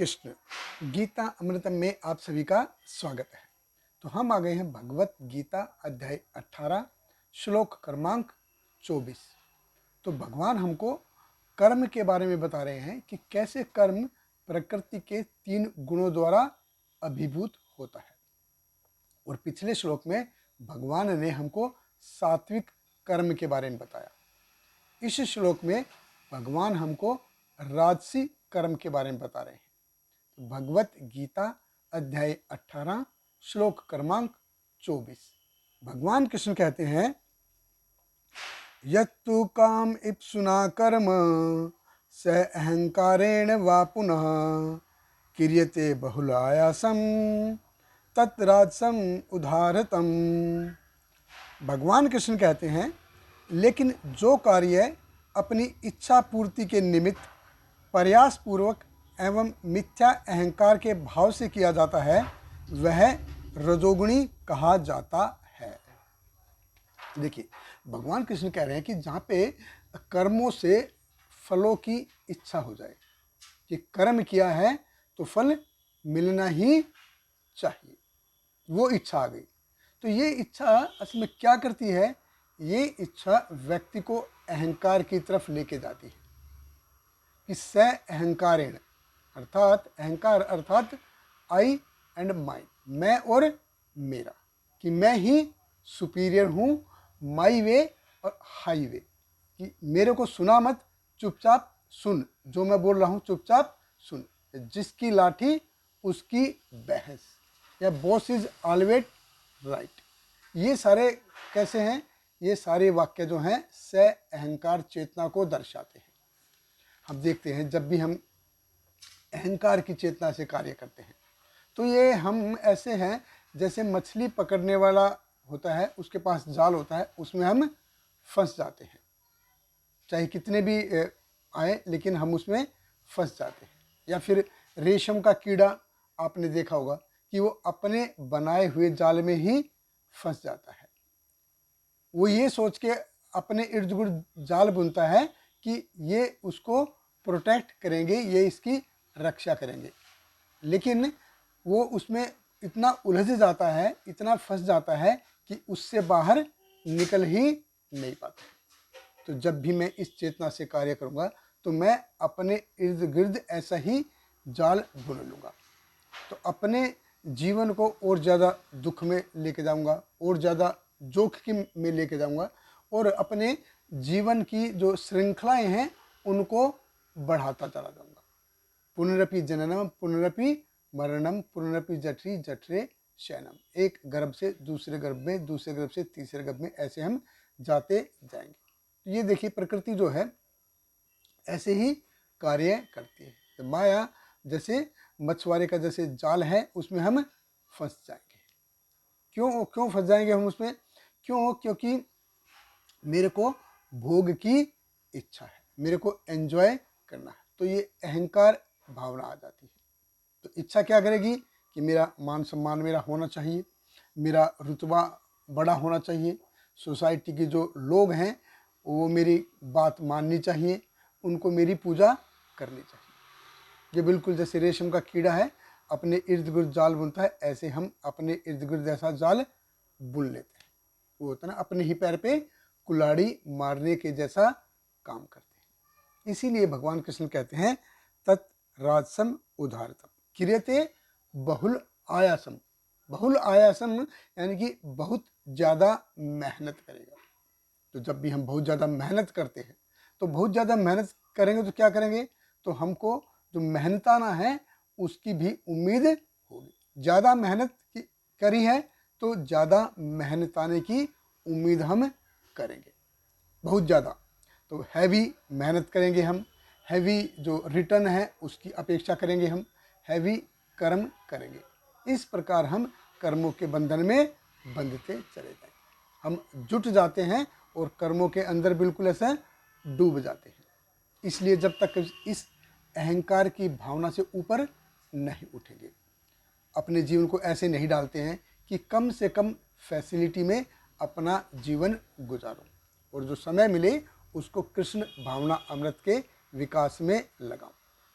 कृष्ण। गीता अमृतम में आप सभी का स्वागत है। तो हम आ गए हैं भगवत गीता अध्याय 18 श्लोक क्रमांक 24। तो भगवान हमको कर्म के बारे में बता रहे हैं कि कैसे कर्म प्रकृति के 3 गुणों द्वारा अभिभूत होता है। और पिछले श्लोक में भगवान ने हमको सात्विक कर्म के बारे में बताया। इस श्लोक में भगवान हमको राजसी कर्म के बारे में बता रहे हैं। भगवत गीता अध्याय 18 श्लोक क्रमांक 24। भगवान कृष्ण कहते हैं, यत्तु काम इप्सुना कर्म स अहंकारेण वा पुनः क्रियते बहुलायासम तत्राजसम उदाहरतम। भगवान कृष्ण कहते हैं, लेकिन जो कार्य अपनी इच्छा पूर्ति के निमित्त प्रयास पूर्वक एवं मिथ्या अहंकार के भाव से किया जाता है वह रजोगुणी कहा जाता है। देखिए, भगवान कृष्ण कह रहे हैं कि जहाँ पे कर्मों से फलों की इच्छा हो जाए कि कर्म किया है तो फल मिलना ही चाहिए, वो इच्छा आ गई। तो ये इच्छा असल में क्या करती है? ये इच्छा व्यक्ति को अहंकार की तरफ लेके जाती है कि स अहंकारेण, अर्थात अहंकार अर्थात आई एंड माई, मैं और मेरा, कि मैं ही सुपीरियर हूँ, माई वे और हाई वे, कि मेरे को सुना मत, चुपचाप सुन, जो मैं बोल रहा हूँ चुपचाप सुन, जिसकी लाठी उसकी बहस, या बॉस इज ऑलवेज राइट। ये सारे कैसे हैं? ये सारे वाक्य जो हैं स अहंकार चेतना को दर्शाते हैं। हम देखते हैं जब भी हम अहंकार की चेतना से कार्य करते हैं तो ये हम ऐसे हैं जैसे मछली पकड़ने वाला होता है, उसके पास जाल होता है, उसमें हम फंस जाते हैं, चाहे कितने भी आए लेकिन हम उसमें फंस जाते हैं। या फिर रेशम का कीड़ा आपने देखा होगा कि वो अपने बनाए हुए जाल में ही फंस जाता है। वो ये सोच के अपने इर्द गिर्द जाल बुनता है कि ये उसको प्रोटेक्ट करेंगे, ये इसकी रक्षा करेंगे, लेकिन वो उसमें इतना उलझ जाता है, इतना फंस जाता है कि उससे बाहर निकल ही नहीं पाता। तो जब भी मैं इस चेतना से कार्य करूँगा तो मैं अपने इर्द गिर्द ऐसा ही जाल बुन लूँगा, तो अपने जीवन को और ज़्यादा दुख में लेके जाऊँगा, और ज़्यादा जोखिम में लेके जाऊँगा, और अपने जीवन की जो श्रृंखलाएं हैं उनको बढ़ाता चला जाऊँगा। पुनरपि जननम पुनरपि मरणम पुनरपि जठरी जठरे शयनम, एक गर्भ से दूसरे गर्भ में, दूसरे गर्भ से तीसरे गर्भ में, ऐसे हम जाते जाएंगे। तो ये देखिए, प्रकृति जो है ऐसे ही कार्य करती है। तो माया जैसे मछुआरे का जैसे जाल है, उसमें हम फंस जाएंगे। क्यों क्यों फंस जाएंगे हम उसमें? क्यों? क्योंकि मेरे को भोग की इच्छा है, मेरे को एंजॉय करना है, तो ये अहंकार भावना आ जाती है। तो इच्छा क्या करेगी कि मेरा मान सम्मान मेरा होना चाहिए, मेरा रुतबा बड़ा होना चाहिए, सोसाइटी के जो लोग हैं वो मेरी बात माननी चाहिए, उनको मेरी पूजा करनी चाहिए। ये बिल्कुल जैसे रेशम का कीड़ा है अपने इर्द गिर्द जाल बुनता है, ऐसे हम अपने इर्द गिर्द ऐसा जाल बुन लेते हैं। वो होता है ना, अपने ही पैर पे कुल्हाड़ी मारने के जैसा काम करते हैं। इसीलिए भगवान कृष्ण कहते हैं, तत् राजसम उदारतम क्रियते बहुल आयासम। बहुल आयासम यानी कि बहुत ज़्यादा मेहनत करेगा। तो जब भी हम बहुत ज़्यादा मेहनत करते हैं, तो बहुत ज़्यादा मेहनत करेंगे तो क्या करेंगे? तो हमको जो मेहनताना है उसकी भी उम्मीद होगी। ज़्यादा मेहनत करी है तो ज़्यादा मेहनताने की उम्मीद हम करेंगे, बहुत ज़्यादा। तो हैवी मेहनत करेंगे हम, हैवी जो रिटर्न है उसकी अपेक्षा करेंगे हम, हैवी कर्म करेंगे। इस प्रकार हम कर्मों के बंधन में बंधते चले जाएंगे, हम जुट जाते हैं और कर्मों के अंदर बिल्कुल ऐसे डूब जाते हैं। इसलिए जब तक इस अहंकार की भावना से ऊपर नहीं उठेंगे, अपने जीवन को ऐसे नहीं डालते हैं कि कम से कम फैसिलिटी में अपना जीवन गुजारो, और जो समय मिले उसको कृष्ण भावना अमृत के विकास में लगाओ।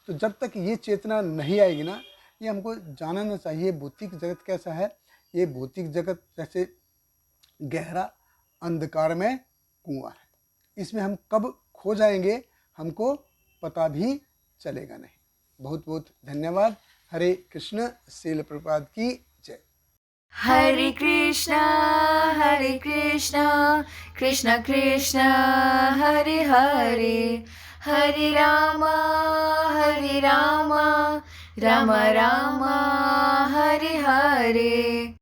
तो जब तक ये चेतना नहीं आएगी ना, ये हमको जानना चाहिए भौतिक जगत कैसा है। ये भौतिक जगत जैसे गहरा अंधकारमय कुआं है, इसमें हम कब खो जाएंगे हमको पता भी चलेगा नहीं। बहुत बहुत धन्यवाद। हरे कृष्ण। श्रील प्रभुपाद की जय। Hare Krishna, Hare Krishna, Krishna Krishna, Hare Hare, Hare Rama, Hare Rama, Rama Rama, Hare Hare.